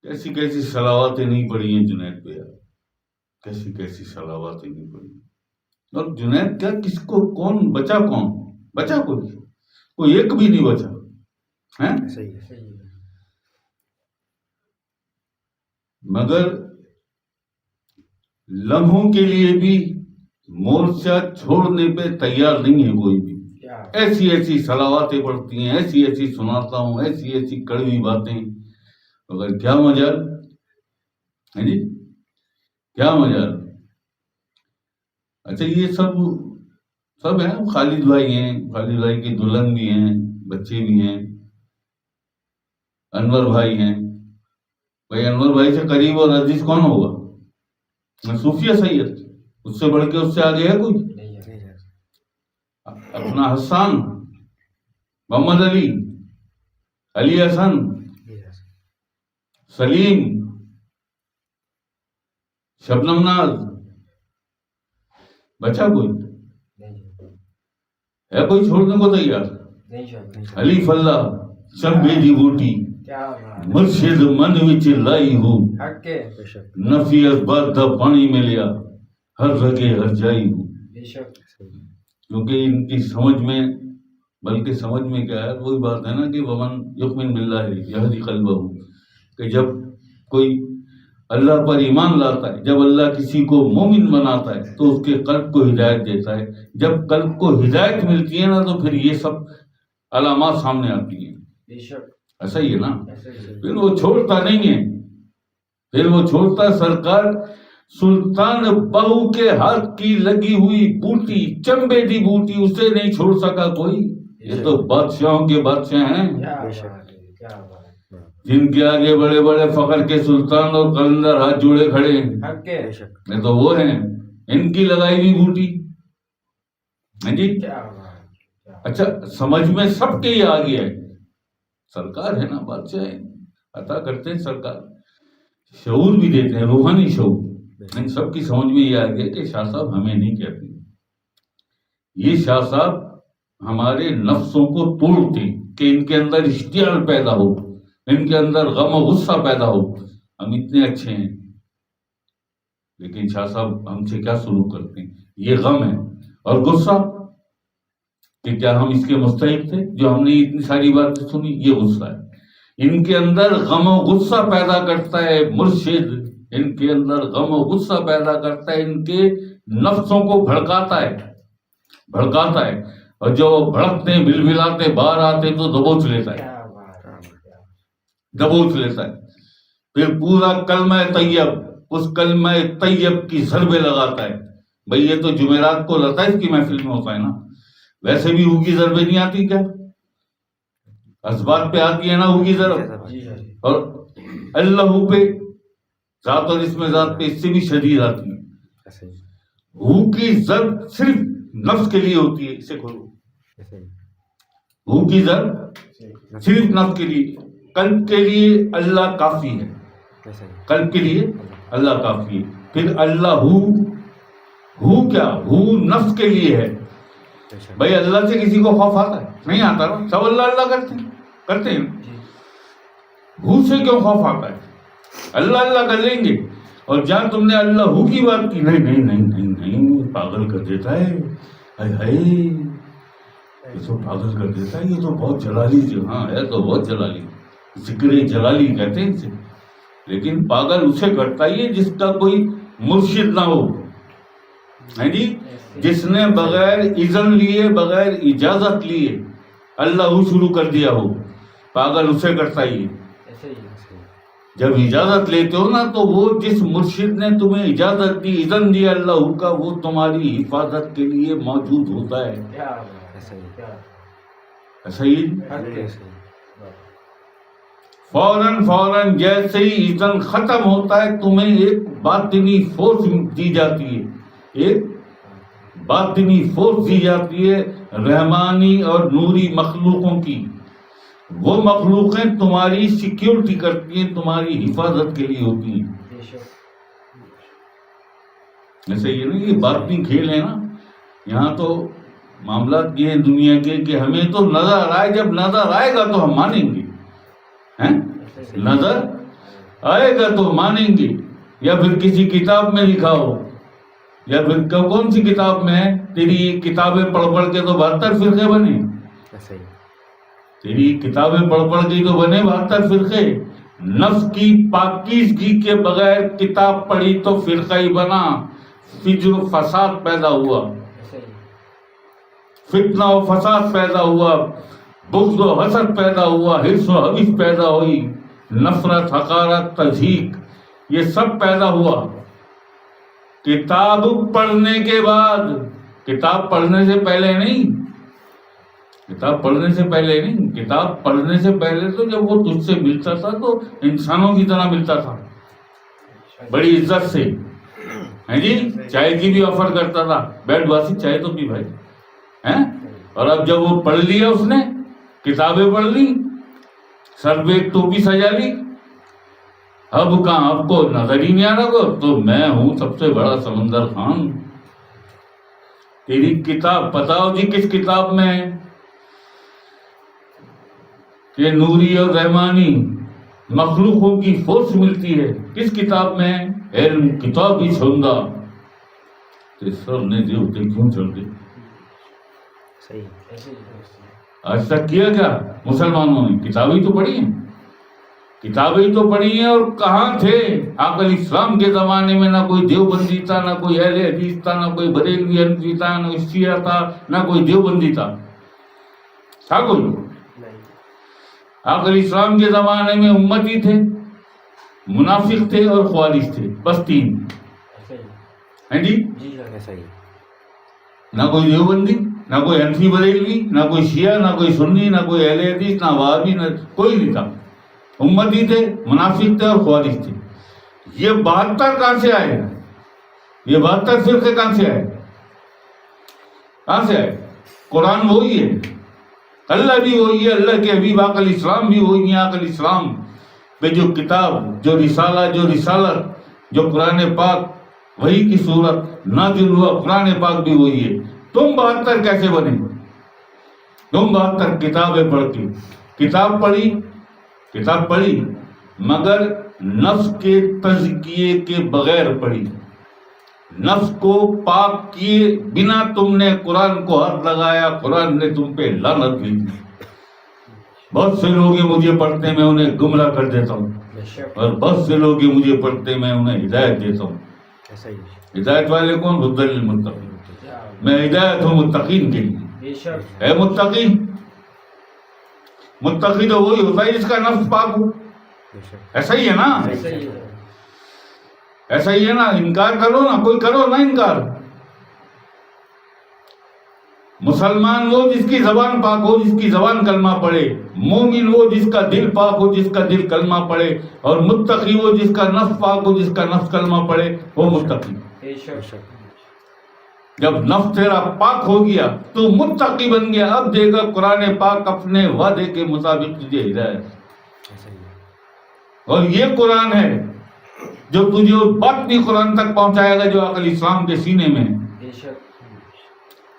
کیسی کیسی صلواتیں نہیں پڑی ہیں جنید پہ یار، کیسی کیسی صلواتیں نہیں پڑی. اور جنید کیا، کس کو کون بچا، کوئی ایک بھی نہیں بچا ہے. مگر لمحوں کے لیے بھی مورچہ چھوڑنے پہ تیار نہیں ہے کوئی بھی. ایسی ایسی صلواتیں پڑھتی ہیں، ایسی ایسی سناتا ہوں، ایسی ایسی کڑوی باتیں، مگر کیا مجال ہے جی، کیا مجال. اچھا یہ سب ہیں، خالد بھائی ہیں، خالد بھائی کی دلہن بھی ہیں، بچے بھی ہیں، انور بھائی ہیں. بھائی انور بھائی سے قریب اور عزیز کون ہوگا؟ صوفیہ سید. اس سے بڑھ کے اس سے آگے ہے کوئی؟ اپنا حسان، محمد علی حسن، سلیم، شبنم ناز، بچا کوئی ہے؟ کوئی چھوڑنے کو تیار؟ حلیف اللہ چمبے دی بوٹی مرشد من وچ لائی ہو، نفی اسباب دا پانی میں لیا ہر رگے ہر جائی ہو. کیونکہ ان کی سمجھ میں، بلکہ سمجھ میں کیا ہے، وہی بات ہے نا کہ ومن یؤمن باللہ یہدی قلبہ، کہ جب کوئی اللہ پر ایمان لاتا ہے، جب اللہ کسی کو مومن بناتا ہے تو اس کے قلب کو ہدایت دیتا ہے. جب قلب کو ہدایت ملتی ہے نا تو پھر یہ سب علامات سامنے آتی ہیں. ایسا ہی ہے نا. پھر وہ چھوڑتا نہیں ہے، پھر وہ چھوڑتا سرکار سلطان بہو کے ہاتھ کی لگی ہوئی بوٹی، چمبے دی بوٹی، اسے نہیں چھوڑ سکا کوئی. یہ تو بادشاہوں کے بادشاہ ہیں، جن کے آگے بڑے بڑے فخر کے سلطان اور قلندر ہاتھ جوڑے کھڑے ہیں. یہ تو وہ ہیں، ان کی لگائی ہوئی بوٹی ہے جی. اچھا سمجھ میں سب کے یہ آ گیا ہے، سرکار ہے نا، بادشاہ ہے، عطا کرتے ہیں سرکار، شعور بھی دیتے ہیں، روحانی شعور. ان سب کی سمجھ میں یہ آ گیا کہ شاہ صاحب ہمیں نہیں کہتے، یہ شاہ صاحب ہمارے نفسوں کو توڑتے کہ ان کے اندر اشتعال پیدا ہو، ان کے اندر غم و غصہ پیدا ہو. ہم اتنے اچھے ہیں لیکن شاہ صاحب ہم سے کیا سلوک کرتے ہیں. یہ غم ہے اور غصہ کہ کیا ہم اس کے مستحق تھے جو ہم نے اتنی ساری باتیں سنی. یہ غصہ ہے، ان کے اندر غم و غصہ پیدا کرتا ہے مرشد، ان کے اندر غم و غصہ پیدا کرتا ہے، ان کے نفسوں کو بھڑکاتا ہے. اور جو بھڑکتے بلبلاتے باہر آتے تو دبوچ لیتا ہے. پھر پورا کلمہ طیب، اس کلمہ طیب کی ضربے لگاتا ہے. بھئی یہ تو جمعرات کو لطائف کی محفل میں ہوتا ہے نا، ویسے بھی ہو کی ضربیں نہیں آتی کیا؟ اسباب پہ آتی ہے نا ہو کی ضرب، اور اللہ پہ، ذات اور اسم ذات پہ اس سے بھی شدید آتی ہے. ہو کی ضرب صرف نفس کے لیے ہوتی ہے. اسے کھولو، ہو کی ضرب صرف نفس کے لیے. قلب کے لیے اللہ کافی ہے، قلب کے لیے اللہ کافی ہے. پھر اللہ ہو کیا، ہو نفس کے لیے ہے. بھائی اللہ سے کسی کو خوف آتا ہے؟ نہیں آتا نا، سب اللہ کرتے ہیں. ہو سے کیوں خوف آتا ہے؟ اللہ کر لیں گے. اور جہاں تم نے اللہ ہو کی بات کی، نہیں پاگل کر دیتا ہے. یہ تو پاگل کر دیتا ہے، یہ تو بہت جلالی ہاں ہے، تو بہت جلالی، ذکر جلالی کہتے ہیں اسے. لیکن پاگل اسے کرتا ہی ہے جس کا کوئی مرشد نہ ہو، ہے جی، جس نے بغیر اذن لیے، بغیر اجازت لیے اللہ شروع کر دیا ہو. پاگل اسے کرتا ہی ہے. جب اجازت لیتے ہو نا تو وہ جس مرشد نے تمہیں اجازت دی، اذن دیا اللہ کا، وہ تمہاری حفاظت کے لیے موجود ہوتا ہے. ایسا ہی فوراً جیسے ہی اذن ختم ہوتا ہے تمہیں ایک باطنی فورس دی جاتی ہے، ایک باطنی فورس دی جاتی ہے رحمانی اور نوری مخلوقوں کی. وہ مخلوقیں تمہاری سیکیورٹی کرتی ہیں، تمہاری حفاظت کے لیے ہوتی ہیں. ایسے یہ نہیں، یہ باطنی کھیل ہے نا. یہاں تو معاملات یہ ہیں دنیا کے کہ ہمیں تو نظر آئے، جب نظر آئے گا تو ہم مانیں گے. نظر آئے گا تو مانیں گے، یا پھر کسی کتاب میں لکھا ہو، یا پھر کون سی کتاب میں ہے؟ تیری کتابیں پڑھ پڑھ کے تو 72 فرقے بنے، تیری کتابیں پڑھ پڑھ کے تو بنے 72 فرقے. نفس کی پاکیزگی کے بغیر کتاب پڑھی تو فرقہ ہی بنا، فجر و فساد پیدا ہوا، فتنہ و فساد پیدا ہوا، بغض و حسد پیدا ہوا، حرص و حوث پیدا ہوئی، نفرت، حقارت، تضحیک، یہ سب پیدا ہوا کتاب پڑھنے کے بعد. کتاب پڑھنے سے پہلے نہیں، کتاب پڑھنے سے پہلے نہیں، کتاب پڑھنے سے پہلے تو جب وہ تجھ سے ملتا تھا تو انسانوں کی طرح ملتا تھا، بڑی عزت سے، ہیں جی، چائے کی بھی آفر کرتا تھا، بیٹھ باسی چائے تو پی بھائی ہیں. اور اب جب وہ پڑھ لیا، اس نے کتابیں پڑھ لی، سر پہ ایک ٹوپی سجا لی، اب کہاں آپ کو نظر ہی نہیں آ رہا کو تو میں ہوں سب سے بڑا سمندر خان. تیری کتاب بتاؤ جی کس کتاب میں ہے کہ نوری اور رحمانی مخلوقوں کی فورس ملتی ہے؟ کس کتاب میں ہے؟ علم کتاب ہی چھوندا. تو سر نے جو ہوتے کیوں چل گئے؟ آج تک کیا کیا مسلمانوں نے؟ کتابیں تو پڑھی ہیں، کتابیں تو پڑھی ہیں. اور کہاں تھے آقا علیہ السلام کے زمانے میں؟ نہ کوئی دیوبندی تھا، نہ کوئی اہل حدیث تھا، نہ کوئی بریلوی حنفی تھا، نہ کوئی شیعہ تھا، نہ کوئی دیوبندی تھا کوئی؟ آقا علیہ السلام کے زمانے میں امتی تھے، منافق تھے اور خوارج تھے، بس 3 ہیں جی. نہ کوئی دیوبندی، نہ کوئی حنفی بریلوی، نہ کوئی شیعہ، نہ کوئی سنی، نہ کوئی اہل حدیث، نہ وہابی، نہ کوئی نہیں تھا. امتی تھے، منافق تھے اور خوارج تھے. یہ 72 کہاں سے آئے؟ یہ 72 فرقے کہاں سے آئے؟ کہاں سے آئے؟ قرآن وہی ہے، اللہ بھی وہی ہے، اللہ کے حبیب آقا علیہ السلام بھی وہی ہیں. آقا علیہ السلام پہ جو کتاب، جو رسالہ، جو رسالت، جو قرآن پاک وہی کی صورت نازل ہوا، قرآن پاک بھی وہی ہے. تم 72 کیسے بنے؟ تم 72 کتابیں پڑھ کے، کتاب پڑھی مگر نفس کے تزکیے کے بغیر پڑھی. نفس کو پاک کیے بنا تم نے قرآن کو ہاتھ لگایا، قرآن نے تم پہ لعنت لی. بہت سے لوگ مجھے پڑھتے میں انہیں گمراہ کر دیتا ہوں، اور بہت سے لوگ مجھے پڑھتے میں انہیں ہدایت دیتا ہوں. ہدایت والے کون؟ ہدی للمتقین. میں ہدایت ہوں متقین کے لیے. اے متقی تو وہی ہوتا ہے جس کا نفس پاک ہو. ایسا ہی ہے نا؟ ایسا ہی ہے نا؟ انکار کرو نا، کوئی کرو نا انکار. مسلمان وہ جس کی زبان پاک ہو، جس کی زبان کلمہ پڑھے. مومن وہ جس کا دل پاک ہو، جس کا دل کلمہ پڑھے. اور متقی وہ جس کا نفس پاک ہو، جس کا نفس کلمہ پڑھے، وہ متقی. جب نفس تیرا پاک ہو گیا تو متقی بن گیا. اب دے گا قرآن پاک اپنے وعدے کے مطابق تجھے ہدایت. اور یہ قرآن ہے جو تجھے اس بات بھی قرآن تک پہنچائے گا جو آقا علیہ السلام کے سینے میں ہے.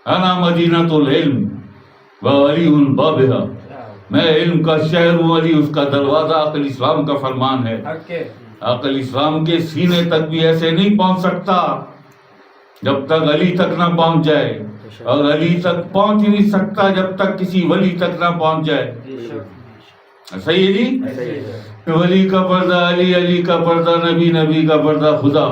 انا مدینۃ العلم وعلی بابھا. میں علم کا شہر ہوں، علی اس کا دروازہ. آقا علیہ السلام کا فرمان ہے. آقا علیہ السلام کے سینے تک بھی ایسے نہیں پہنچ سکتا جب تک علی تک نہ پہنچ جائے، اور علی تک پہنچ نہیں سکتا جب تک کسی ولی تک نہ پہنچ جائے. صحیح ہے جی؟ ولی کا پردہ علی، علی کا پردہ نبی، نبی کا پردہ خدا.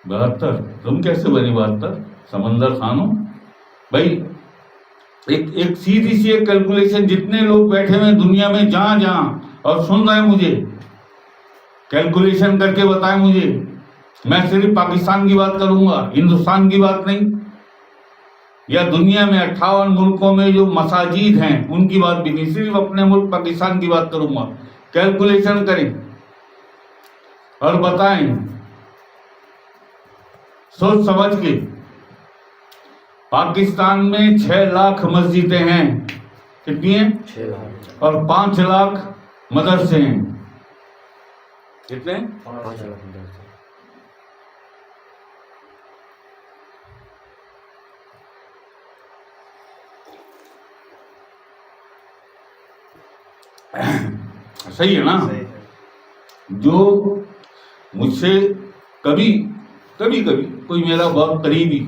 72 تم کیسے بنی 72 سمندر خانوں؟ بھائی ایک سیدھی سی ایک کیلکولیشن، جتنے لوگ بیٹھے ہوئے دنیا میں جہاں اور سن رہے ہیں، مجھے کیلکولیشن کر کے بتائیں مجھے. میں صرف پاکستان کی بات کروں گا، ہندوستان کی بات نہیں، یا دنیا میں 58 ملکوں میں جو مساجد ہیں ان کی بات بھی نہیں، صرف اپنے ملک پاکستان کی بات کروں گا. کیلکولیشن کریں اور بتائیں سوچ سمجھ کے. پاکستان میں 6 لاکھ مسجدیں ہیں. کتنی ہیں؟ 6 لاکھ. اور 5 لاکھ مدرسے ہیں. کتنے؟ 5 لاکھ مدرسے. صحیح ہے نا؟ جو مجھ سے کبھی کوئی میرا بہت قریبی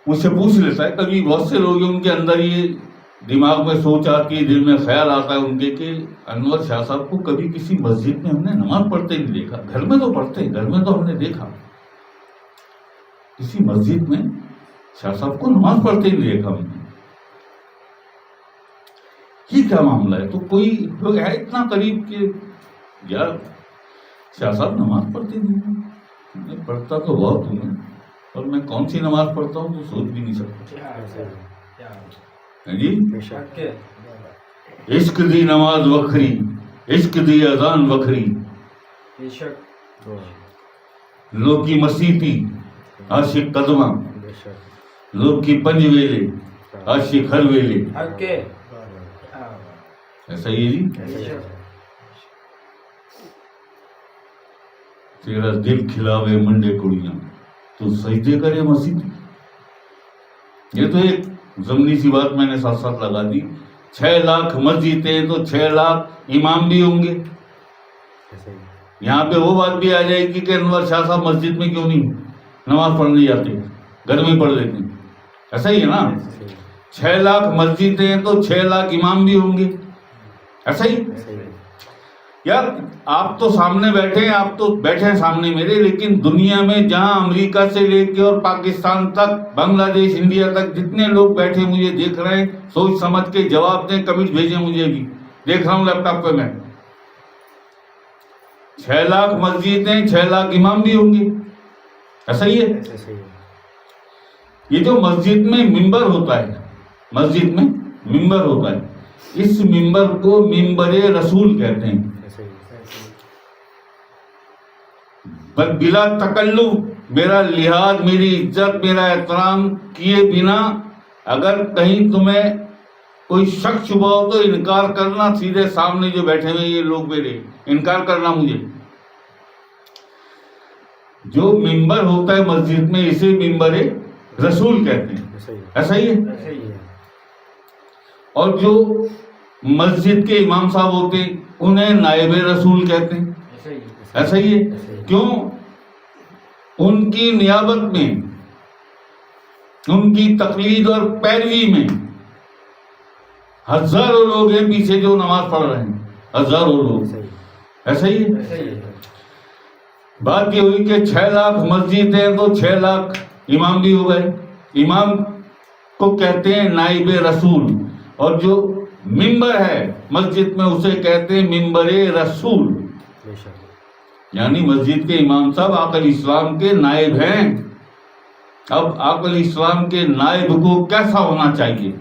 مجھ سے پوچھ لیتا ہے، کبھی بہت سے لوگ ان کے اندر یہ دماغ میں سوچ آتی ہے، دل میں خیال آتا ہے ان کے کہ انور شاہ صاحب کو کبھی کسی مسجد میں ہم نے نماز پڑھتے نہیں دیکھا. گھر میں تو پڑھتے، گھر میں تو ہم نے دیکھا، کسی مسجد میں شاہ صاحب کو نماز پڑھتے نہیں دیکھا ہم نے. یہ کیا معاملہ ہے؟ تو کوئی لوگ ہے اتنا قریب کہ یار شاہ صاحب نماز پڑھتے نہیں. میں پڑھتا تو بہت ہوں، اور میں کون سی نماز پڑھتا ہوں تو سوچ بھی نہیں سکتا. جی عشق دی نماز وکھری، عشق دی اذان وکھری، لوگ کی مسیتی عاشق قدمہ، لوگ کی پنج ویلے عاشق ہر ویلے. ایسا ہی جی. تیرا دل کھلاوے منڈے کڑیاں تو سجدے کرے مسیتی. یہ تو ایک ضمنی سی بات میں نے ساتھ ساتھ لگا دی. 6 لاکھ مسجدیں تو 6 لاکھ امام بھی ہوں گے. یہاں پہ وہ بات بھی آ جائے گی کہ انور شاہ صاحب مسجد میں کیوں نہیں نماز پڑھنے جاتے، گھر میں پڑھ لیتے ہیں. ایسا ہی ہے نا؟ 6 لاکھ مسجدیں تو 6 لاکھ امام بھی ہوں گے. ایسا ہی یار. آپ تو سامنے بیٹھے ہیں، آپ تو بیٹھے ہیں سامنے میرے، لیکن دنیا میں جہاں امریکہ سے لے کے اور پاکستان تک، بنگلہ دیش، انڈیا تک جتنے لوگ بیٹھے مجھے دیکھ رہے ہیں، سوچ سمجھ کے جواب دیں، کمنٹ بھیجیں مجھے بھی. دیکھ رہا ہوں لیپ ٹاپ پہ میں. 6 لاکھ مسجدیں، 6 لاکھ امام بھی ہوں گے. ایسا ہی ہے. یہ جو مسجد میں ممبر ہوتا ہے، مسجد میں ممبر ہوتا ہے، اس ممبر کو ممبر رسول کہتے ہیں. بلا تکلف میرا لحاظ، میری عزت، میرا احترام کیے بنا اگر کہیں تمہیں کوئی شک شبہ ہو تو انکار کرنا. سیدھے سامنے جو بیٹھے ہوئے یہ لوگ میرے، انکار کرنا مجھے. جو ممبر ہوتا ہے مسجد میں اسے ممبر رسول کہتے ہیں. ایسا ہی ہے. اور جو مسجد کے امام صاحب ہوتے ہیں انہیں نائب رسول کہتے ہیں. ایسا ہی ہے. کیوں؟ ان کی نیابت میں، ان کی تقلید اور پیروی میں ہزاروں لوگ ہیں پیچھے جو نماز پڑھ رہے ہیں، ہزاروں لوگ. ایسا ہی ہے. بات یہ ہوئی کہ 6 لاکھ مسجد ہیں تو 6 لاکھ امام بھی ہو گئے. امام کو کہتے ہیں نائب رسول، اور جو ممبر ہے مسجد میں اسے کہتے ہیں ممبر رسول. یعنی مسجد کے امام صاحب آقا اسلام کے نائب ہیں. اب آقا اسلام کے نائب کو کیسا ہونا چاہیے؟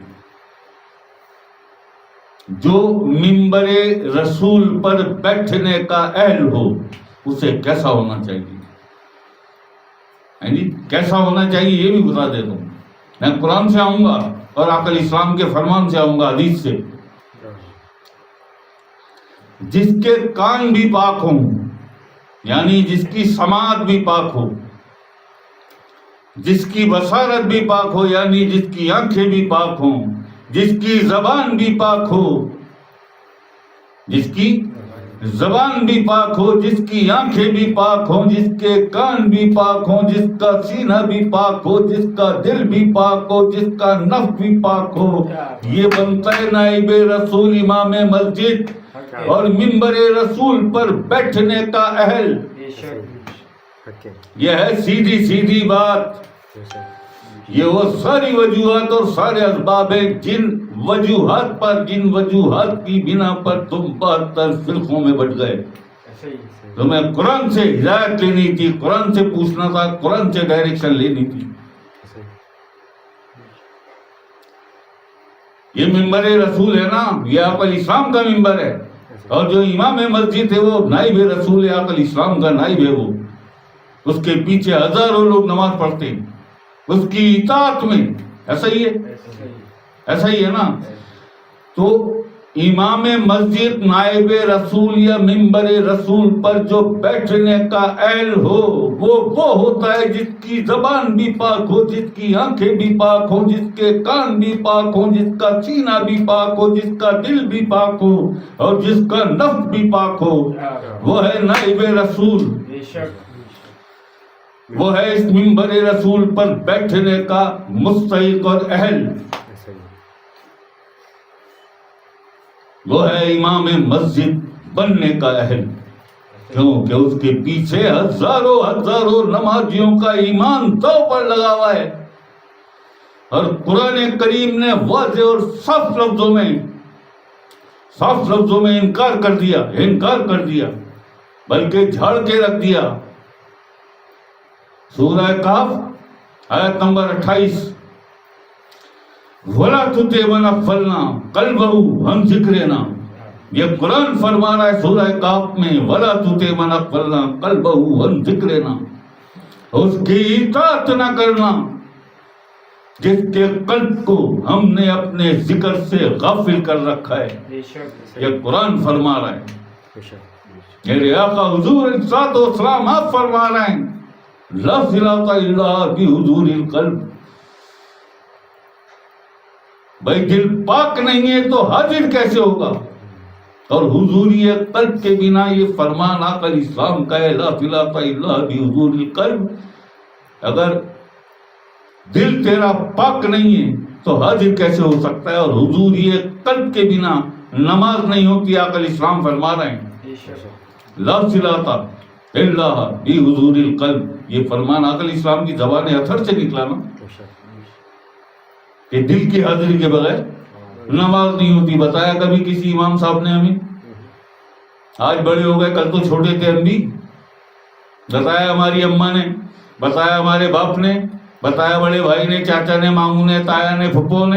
جو ممبر رسول پر بیٹھنے کا اہل ہو اسے کیسا ہونا چاہیے؟ یعنی کیسا ہونا چاہیے یہ بھی بتا دیتا ہوں. میں قرآن سے آؤں گا اور آقا اسلام کے فرمان سے آؤں گا، حدیث سے. جس کے کان بھی پاک ہوں، یعنی جس کی سماعت بھی پاک ہو، جس کی بصارت بھی پاک ہو، یعنی جس کی آنکھیں بھی پاک ہوں، جس کی زبان بھی پاک ہو، جس کی زبان بھی پاک ہو، جس کی آنکھیں بھی پاک ہوں، جس کے کان بھی پاک ہوں، جس کا سینہ بھی پاک ہو، جس کا دل بھی پاک ہو، جس کا نفس بھی پاک ہو، یہ بنتا ہے نائب رسول، امام مسجد اور ممبر رسول پر بیٹھنے کا اہل. یہ ہے سیدھی بات. یہ وہ ساری وجوہات اور سارے اسباب ہیں جن وجوہات کی بنا پر تم 72 فرقوں میں بٹ گئے. تمہیں قرآن سے ہدایت لینی تھی، قرآن سے پوچھنا تھا، قرآن سے ڈائریکشن لینی تھی. یہ ممبر رسول ہے نا، یہ آقا اسلام کا ممبر ہے. اور جو امام مسجد ہے وہ نائب رسول ہے، آقا اسلام کا نائب ہے. وہ اس کے پیچھے ہزاروں لوگ نماز پڑھتے ہیں اس کی اطاعت میں. ایسا ہی ہے، ایسا ہی ہے نا. تو امام مسجد نائب رسول یا ممبر رسول پر جو بیٹھنے کا اہل ہو وہ ہوتا ہے جس کی زبان بھی پاک ہو، جس کی آنکھیں بھی پاک ہو، جس کے کان بھی پاک ہو، جس کا سینہ بھی پاک ہو، جس کا دل بھی پاک ہو اور جس کا نفس بھی پاک ہو، وہ ہے نائب رسول، وہ ہے اس ممبر رسول پر بیٹھنے کا مستحق اور اہل، وہ ہے امام مسجد بننے کا اہل، کیونکہ اس کے پیچھے ہزاروں نمازیوں کا ایمان دو پر لگا ہوا ہے، اور قرآن کریم نے واضح اور صاف لفظوں میں انکار کر دیا بلکہ جھاڑ کے رکھ دیا۔ سورہ کہف آیت نمبر 28، وَلَا تُطِعْ مَنْ أَغْفَلْنَا قَلْبَهُ عَنْ ذِكْرِنَا، یہ قرآن فرما رہا ہے سورہ کہف میں، وَلَا تُطِعْ مَنْ أَغْفَلْنَا قَلْبَهُ عَنْ ذِكْرِنَا، اس کی اطاعت نہ کرنا جس کے قلب کو ہم نے اپنے ذکر سے غافل کر رکھا ہے، یہ قرآن فرما رہا ہے۔ میرے آقا حضور علیہ الصلوۃ والسلام آپ فرما رہے ہیں لا صلاۃ الا بحضور القلب، بھائی دل پاک نہیں ہے تو حاضر کیسے ہوگا؟ اور حضوری قلب کے بنا یہ فرمان آقا علیہ السلام کا ہے لا صلاۃ الا بحضور القلب، اگر دل تیرا پاک نہیں ہے تو حاضر کیسے ہو سکتا ہے؟ اور حضوری قلب کے بنا نماز نہیں ہوتی، آقا علیہ السلام فرما رہے ہیں لا صلاۃ الا بحضور القلب، یہ فرمان آقا علیہ السلام کی زبان اطہر سے نکلا نا، کہ دل کی حاضری کے بغیر نماز نہیں ہوتی۔ بتایا کبھی کسی امام صاحب نے ہمیں؟ آج بڑے ہو گئے، کل تو چھوٹے تھے ہم بھی۔ بتایا ہماری اماں نے، بتایا ہمارے باپ نے، بتایا بڑے بھائی نے، چاچا نے، ماموں نے، تایا نے، پھپھو نے۔